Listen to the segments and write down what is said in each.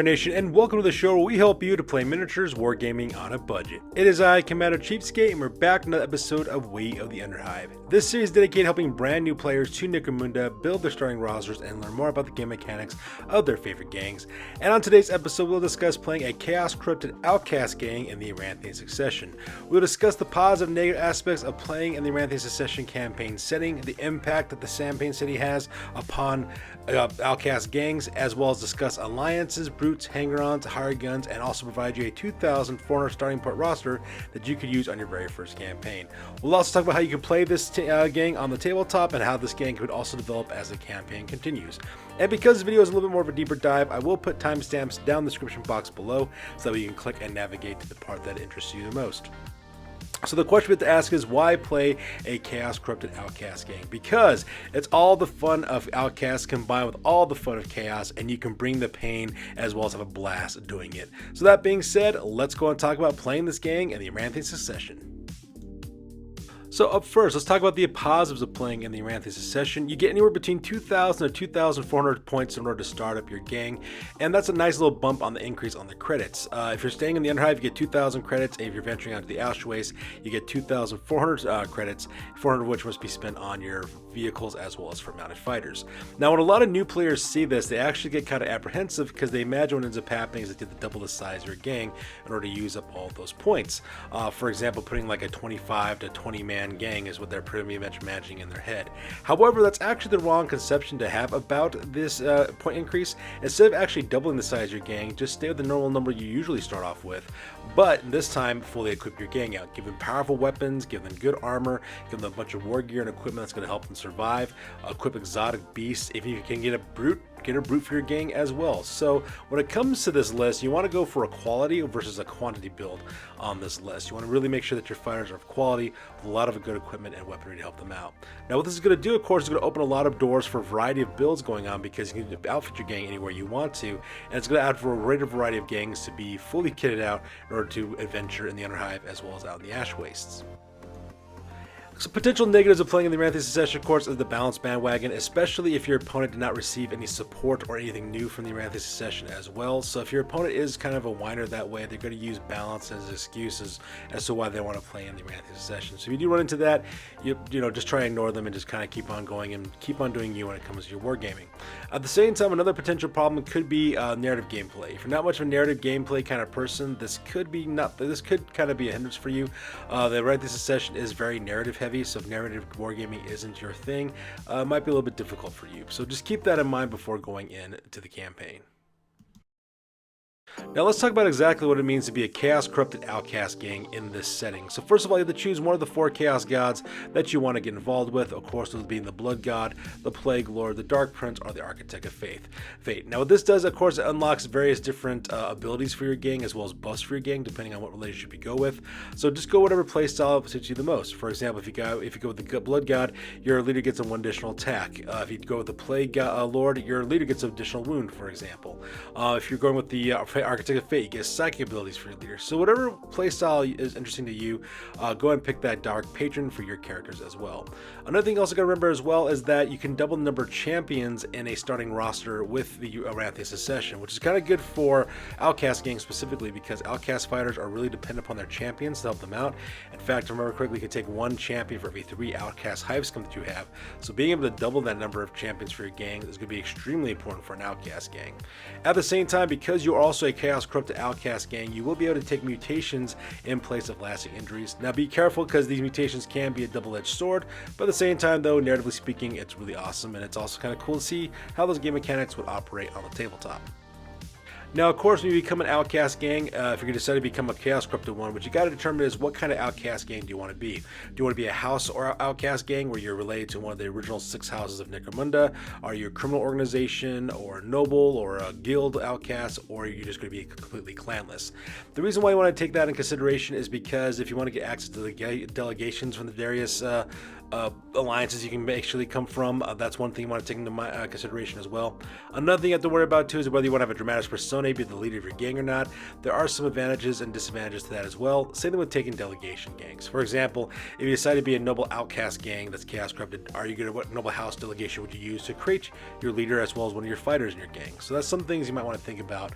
Nation, and welcome to the show where we help you to play miniatures wargaming on a budget. It is I, Commander Cheapskate, and we're back with another episode of Way of the Underhive. This series is dedicated to helping brand new players to Necromunda build their starting rosters and learn more about the game mechanics of their favorite gangs. And on today's episode, we'll discuss playing a Chaos Corrupted Outcast Gang in the Aranthian Succession. We'll discuss the positive and negative aspects of playing in the Aranthian Succession campaign setting, the impact that the campaign city has upon outcast gangs, as well as discuss alliances, brutes, hanger-ons, hired guns, and also provide you a 2,400 starting point roster that you could use on your very first campaign. We'll also talk about how you can play this gang on the tabletop and how this gang could also develop as the campaign continues. And because this video is a little bit more of a deeper dive, I will put timestamps down in the description box below so that you can click and navigate to the part that interests you the most. So the question we have to ask is, why play a Chaos Corrupted Outcast Gang? Because it's all the fun of Outcast combined with all the fun of Chaos, and you can bring the pain as well as have a blast doing it. So that being said, let's go and talk about playing this gang in the Aranthian Succession. So up first, let's talk about the positives of playing in the Aranthian Succession. You get anywhere between 2,000 to 2,400 points in order to start up your gang, and that's a nice little bump on the increase on the credits. If you're staying in the Underhive, you get 2,000 credits, and if you're venturing out to the Auschwitz, you get 2,400 credits, 400 of which must be spent on your vehicles as well as for mounted fighters. Now, when a lot of new players see this, they actually get kind of apprehensive because they imagine what ends up happening is that you have to double the size of your gang in order to use up all of those points. For example, putting like a 25 to 20 man gang is what they're pretty much imagining in their head. However, that's actually the wrong conception to have about this point increase. Instead of actually doubling the size of your gang, just stay with the normal number you usually start off with, but this time fully equip your gang out. Give them powerful weapons, give them good armor, give them a bunch of war gear and equipment that's going to help them survive, equip exotic beasts. If you can get a brute for your gang as well. So when it comes to this list, you want to go for a quality versus a quantity build on this list. You want to really make sure that your fighters are of quality with a lot of good equipment and weaponry to help them out. Now what this is going to do, of course, is going to open a lot of doors for a variety of builds going on, because you can outfit your gang anywhere you want to, and it's going to add for a greater variety of gangs to be fully kitted out in order to adventure in the Underhive as well as out in the Ash Wastes. So potential negatives of playing in the Aranthian Succession, of course, is the balance bandwagon, especially if your opponent did not receive any support or anything new from the Aranthian Succession as well. So if your opponent is kind of a whiner that way, they're going to use balance as excuses as to why they want to play in the Aranthian Succession. So if you do run into that, you know, just try to ignore them and just kind of keep on going and keep on doing you when it comes to your wargaming. At the same time, another potential problem could be narrative gameplay. If you're not much of a narrative gameplay kind of person, this could kind of be a hindrance for you. The Aranthian Succession is very narrative heavy. So if narrative wargaming isn't your thing, it might be a little bit difficult for you. So just keep that in mind before going into the campaign. Now let's talk about exactly what it means to be a Chaos Corrupted Outcast Gang in this setting. So first of all, you have to choose one of the 4 Chaos Gods that you want to get involved with. Of course, those being the Blood God, the Plague Lord, the Dark Prince, or the Architect of Fate. Now what this does, of course, it unlocks various different abilities for your gang as well as buffs for your gang, depending on what relationship you go with. So just go whatever playstyle suits you the most. For example, if you go with the Blood God, your leader gets a 1 additional attack. If you go with the Plague Lord, your leader gets an additional wound, for example. If you're going with the Architect of Fate, you get psychic abilities for your leader. So whatever playstyle is interesting to you, go ahead and pick that Dark Patron for your characters as well. Another thing you also got to remember as well is that you can double the number of champions in a starting roster with the Aranthian Succession, which is kind of good for Outcast gangs specifically, because Outcast fighters are really dependent upon their champions to help them out. In fact, if I remember correctly, you can take 1 champion for every 3 Outcast hive scum that you have. So being able to double that number of champions for your gang is going to be extremely important for an Outcast gang. At the same time, because you are also a Chaos Corrupted Outcast Gang, you will be able to take mutations in place of lasting injuries. Now be careful, because these mutations can be a double-edged sword, but at the same time though, narratively speaking, it's really awesome, and it's also kind of cool to see how those game mechanics would operate on the tabletop. Now, of course, when you become an Outcast Gang, if you're going to decide to become a Chaos Corrupted one, what you got to determine is what kind of Outcast Gang do you want to be. Do you want to be a house or Outcast Gang where you're related to one of the original 6 houses of Necromunda? Are you a criminal organization or a noble or a guild outcast, or are you just going to be completely clanless? The reason why you want to take that in consideration is because if you want to get access to the delegations from the various alliances you can actually come from, that's one thing you want to take into consideration as well. Another thing you have to worry about too is whether you want to have a dramatic persona personae be the leader of your gang or not. There are some advantages and disadvantages to that as well. Same thing with taking delegation gangs. For example, if you decide to be a noble outcast gang that's Chaos Corrupted, are you going to, what noble house delegation would you use to create your leader as well as one of your fighters in your gang? So that's some things you might want to think about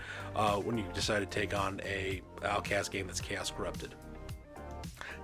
when you decide to take on a outcast gang that's Chaos Corrupted.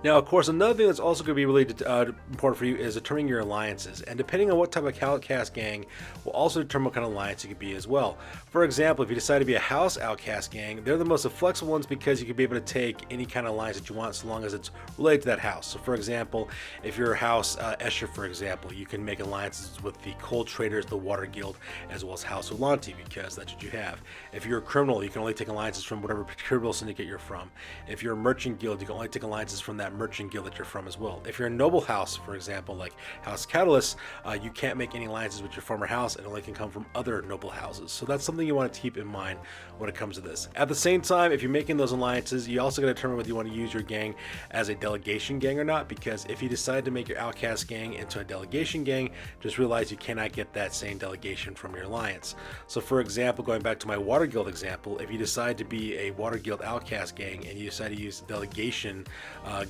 Now, of course, another thing that's also going to be really important for you is determining your alliances, and depending on what type of outcast gang will also determine what kind of alliance you could be as well. For example, if you decide to be a house outcast gang, they're the most flexible ones because you can be able to take any kind of alliance that you want so long as it's related to that house. So for example, if you're a house Escher, for example, you can make alliances with the Cold Traders, the Water Guild, as well as House Ulanti, because that's what you have. If you're a criminal, you can only take alliances from whatever criminal syndicate you're from. If you're a merchant guild, you can only take alliances from that merchant guild that you're from as well. If you're a noble house, for example, like House Catalyst, you can't make any alliances with your former house, and only can come from other noble houses. So that's something you want to keep in mind when it comes to this. At the same time, if you're making those alliances, you also got to determine whether you want to use your gang as a delegation gang or not, because if you decide to make your outcast gang into a delegation gang, just realize you cannot get that same delegation from your alliance. So for example, going back to my Water Guild example, if you decide to be a Water Guild outcast gang and you decide to use the delegation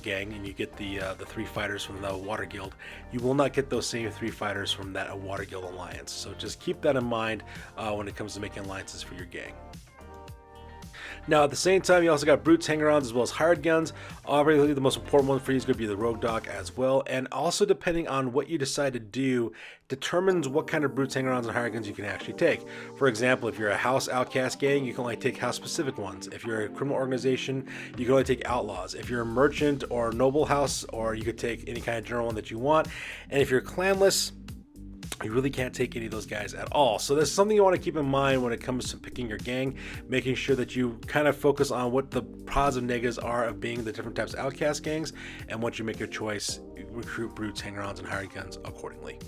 gang, and you get the 3 fighters from the Water Guild, you will not get those same 3 fighters from that Water Guild alliance. So just keep that in mind when it comes to making alliances for your gang. Now, at the same time, you also got brutes, hanger-ons, as well as hired guns. Obviously, the most important one for you is going to be the rogue dog as well. And also, depending on what you decide to do, determines what kind of brutes, hanger-ons, and hired guns you can actually take. For example, if you're a house outcast gang, you can only take house-specific ones. If you're a criminal organization, you can only take outlaws. If you're a merchant or noble house, or you could take any kind of general one that you want. And if you're clanless, you really can't take any of those guys at all. So that's something you want to keep in mind when it comes to picking your gang, making sure that you kind of focus on what the pros and negatives are of being the different types of outcast gangs, and once you make your choice, recruit brutes, hanger-ons, and hired guns accordingly.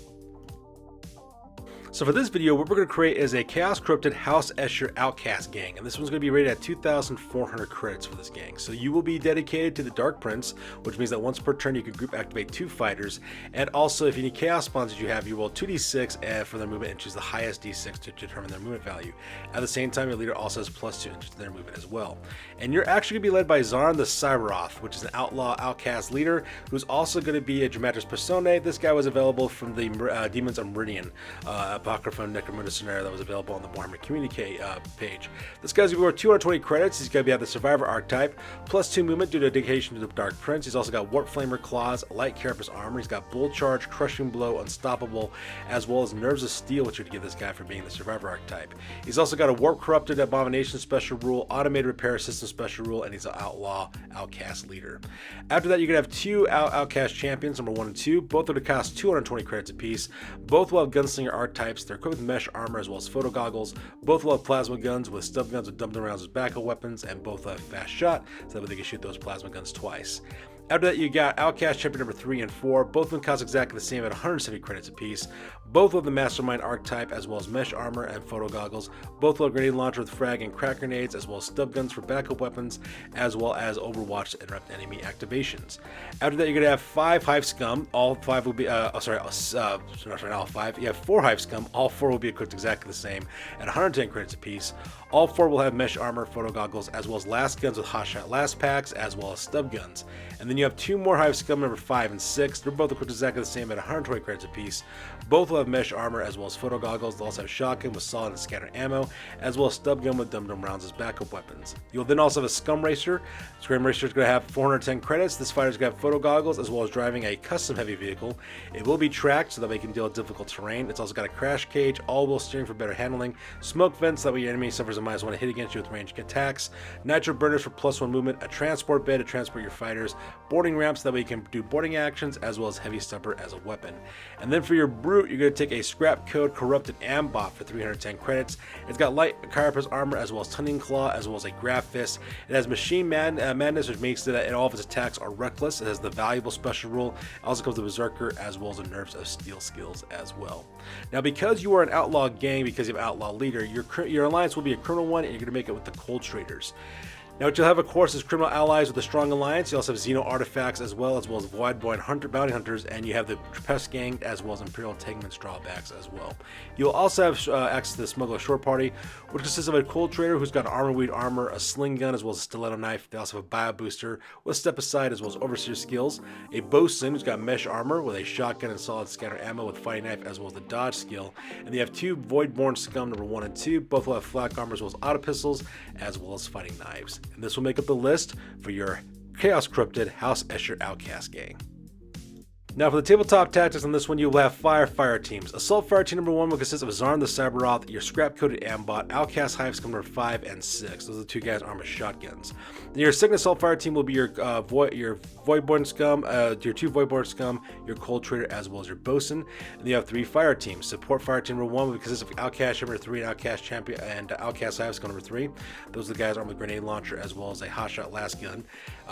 So for this video, what we're going to create is a Chaos Corrupted House Escher Outcast Gang, and this one's going to be rated at 2,400 credits for this gang. So you will be dedicated to the Dark Prince, which means that once per turn you can group activate 2 fighters, and also if any Chaos spawns that you have, you roll 2d6 for their movement and choose the highest d6 to determine their movement value. At the same time, your leader also has +2 to their movement as well. And you're actually going to be led by Zarn the Cyberoth, which is an outlaw outcast leader, who's also going to be a Dramatis Personae. This guy was available from the Demons of Meridian Apocrypha Necromunda scenario that was available on the Warhammer Community page. This guy's going to be worth 220 credits. He's going to be at the Survivor archetype, +2 movement due to dedication to the Dark Prince. He's also got Warp Flamer Claws, Light Carapace Armor. He's got Bull Charge, Crushing Blow, Unstoppable, as well as Nerves of Steel, which would give this guy for being the Survivor archetype. He's also got a Warp Corrupted Abomination special rule, Automated Repair System special rule, and he's an Outlaw Outcast leader. After that, you're going to have 2 Outcast champions, number 1 and 2. Both are going to cost 220 credits apiece. Both will have Gunslinger archetypes. They're equipped with mesh armor as well as photo goggles. Both will have plasma guns with stub guns with dum-dum rounds as backup weapons, and both have fast shot, so that way they can shoot those plasma guns twice. After that, you got Outcast Champion number 3 and 4. Both of them cost exactly the same at 170 credits apiece. Both of the Mastermind archetype, as well as mesh armor and photo goggles. Both will have grenade launcher with frag and crack grenades, as well as stub guns for backup weapons, as well as Overwatch to interrupt enemy activations. After that, you're going to have 5 Hive Scum. All 5 will be, all 5. You have 4 Hive Scum. All 4 will be equipped exactly the same at 110 credits apiece. All 4 will have mesh armor, photo goggles, as well as last guns with hotshot last packs, as well as stub guns. And then you have 2 more Hive Scum, number 5 and 6. They're both equipped exactly the same at 120 credits apiece. Both will have mesh armor as well as photo goggles. They'll also have shotgun with solid and scattered ammo, as well as stub gun with dum-dum rounds as backup weapons. You'll then also have a Scum Racer. Scum Racer is going to have 410 credits. This fighter is going to have photo goggles as well as driving a custom heavy vehicle. It will be tracked so that they can deal with difficult terrain. It's also got a crash cage, all-wheel steering for better handling, smoke vents so that way your enemy suffers a -1 hit against you with ranged attacks, nitro burners for +1 movement, a transport bed to transport your fighters, boarding ramps so that way you can do boarding actions, as well as heavy stubber as a weapon. And then for your brute, you're going to take a Scrap Code Corrupted Ambot for 310 credits. It's got light carapace armor as well as Tunning Claw, as well as a Grab Fist. It has Machine Madness, which makes it that all of its attacks are reckless. It has the valuable special rule. It also comes with Berserker, as well as the Nerves of Steel skills as well. Now, because you are an outlaw gang, because you have outlaw leader, your alliance will be a criminal one, and you're going to make it with the Cold Traders. Now what you'll have, of course, is criminal allies with a strong alliance. You also have Xeno artifacts as well as Voidborn bounty hunters, and you have the Trapest gang as well as Imperial entanglements drawbacks as well. You'll also have access to the Smuggler Short Party, which consists of a cold trader who's got armor weed armor, a sling gun as well as a stiletto knife. They also have a bio booster with step aside as well as overseer skills, a bosun who's got mesh armor with a shotgun and solid scatter ammo with fighting knife as well as the dodge skill, and they have two Voidborn scum number 1 and 2. Both will have flak armor as well as auto pistols as well as fighting knives. And this will make up the list for your Chaos Corrupted House Escher Outcast gang. Now for the tabletop tactics on this one, you will have fire teams. Assault fire team number 1 will consist of Zarn the Cyberroth, your scrap-coated Ambot, Outcast Hive scum number 5 and 6. Those are the two guys armed with shotguns. Then your second assault fire team will be your Voidborn scum, your two Voidborn scum, your cold trader as well as your bosun. And you have 3 fire teams. Support fire team number 1 will consist of Outcast number 3 and Outcast champion and Outcast Hive scum number 3. Those are the guys armed with grenade launcher as well as a hotshot last gun.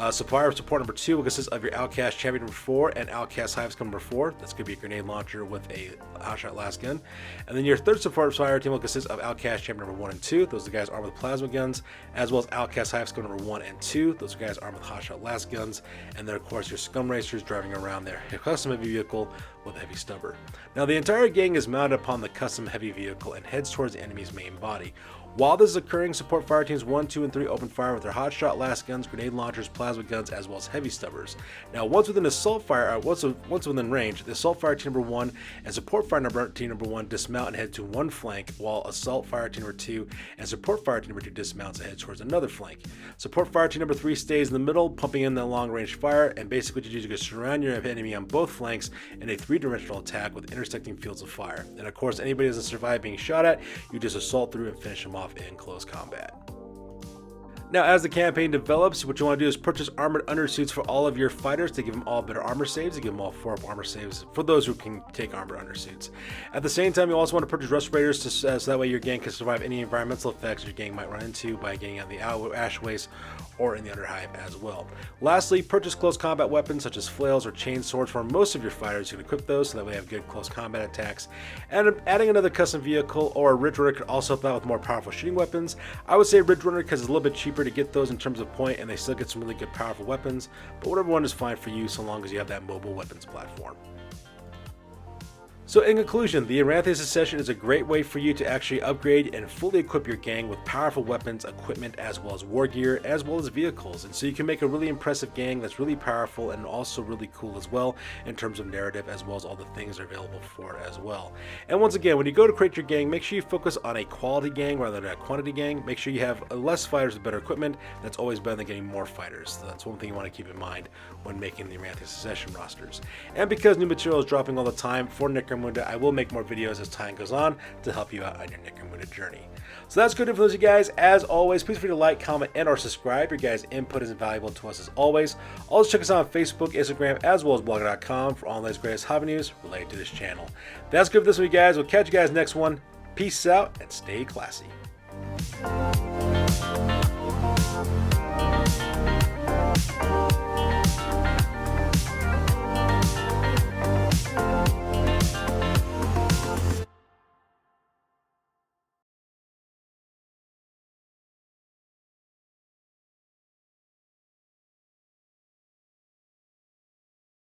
Support number 2 will consist of your Outcast champion number 4 and Outcast Hive scum number 4. That's going to be a grenade launcher with a hotshot last gun. And then your third support fire team will consist of Outcast champion number 1 and 2. Those are the guys armed with plasma guns, as well as Outcast Hive scum number 1 and 2. Those are guys armed with hotshot last guns. And then of course your scum racers driving around their custom heavy vehicle with a heavy stubber. Now the entire gang is mounted upon the custom heavy vehicle and heads towards the enemy's main body. While this is occurring, support fire teams 1, 2, and 3 open fire with their hotshot last guns, grenade launchers, plasma guns, as well as heavy stubbers. Now, once within within range, the assault fire team number 1 and support fire team number 1 dismount and head to one flank, while assault fire team number 2 and support fire team number 2 dismounts and heads towards another flank. Support fire team number 3 stays in the middle, pumping in the long range fire, and basically what you do is surround your enemy on both flanks in a 3-dimensional attack with intersecting fields of fire. And of course, anybody who doesn't survive being shot at, you just assault through and finish them off in close combat. Now, as the campaign develops, what you want to do is purchase armored undersuits for all of your fighters to give them all better armor saves, to give them all 4-up armor saves for those who can take armored undersuits. At the same time, you also want to purchase respirators so that way your gang can survive any environmental effects your gang might run into by getting out the ash waste or in the Underhive as well. Lastly, purchase close combat weapons such as flails or chain swords for most of your fighters. You can equip those so that way you have good close combat attacks. And adding another custom vehicle or a Ridge Runner could also help out with more powerful shooting weapons. I would say Ridge Runner because it's a little bit cheaper to get those in terms of point, and they still get some really good powerful weapons, but whatever one is fine for you so long as you have that mobile weapons platform. So in conclusion, the Aranthian Succession is a great way for you to actually upgrade and fully equip your gang with powerful weapons, equipment, as well as war gear, as well as vehicles. And so you can make a really impressive gang that's really powerful and also really cool as well in terms of narrative, as well as all the things that are available for it as well. And once again, when you go to create your gang, make sure you focus on a quality gang rather than a quantity gang. Make sure you have less fighters with better equipment. That's always better than getting more fighters. So that's one thing you want to keep in mind when making the Aranthian Succession rosters. And because new material is dropping all the time for Necromunda, I will make more videos as time goes on to help you out on your Necromunda journey. So that's good for those of you guys. As always, please feel free to like, comment, and or subscribe. Your guys' input is invaluable to us as always. Also check us out on Facebook, Instagram, as well as blogger.com for all the latest greatest hobby news related to this channel. That's good for this one, you guys. We'll catch you guys next one. Peace out and stay classy.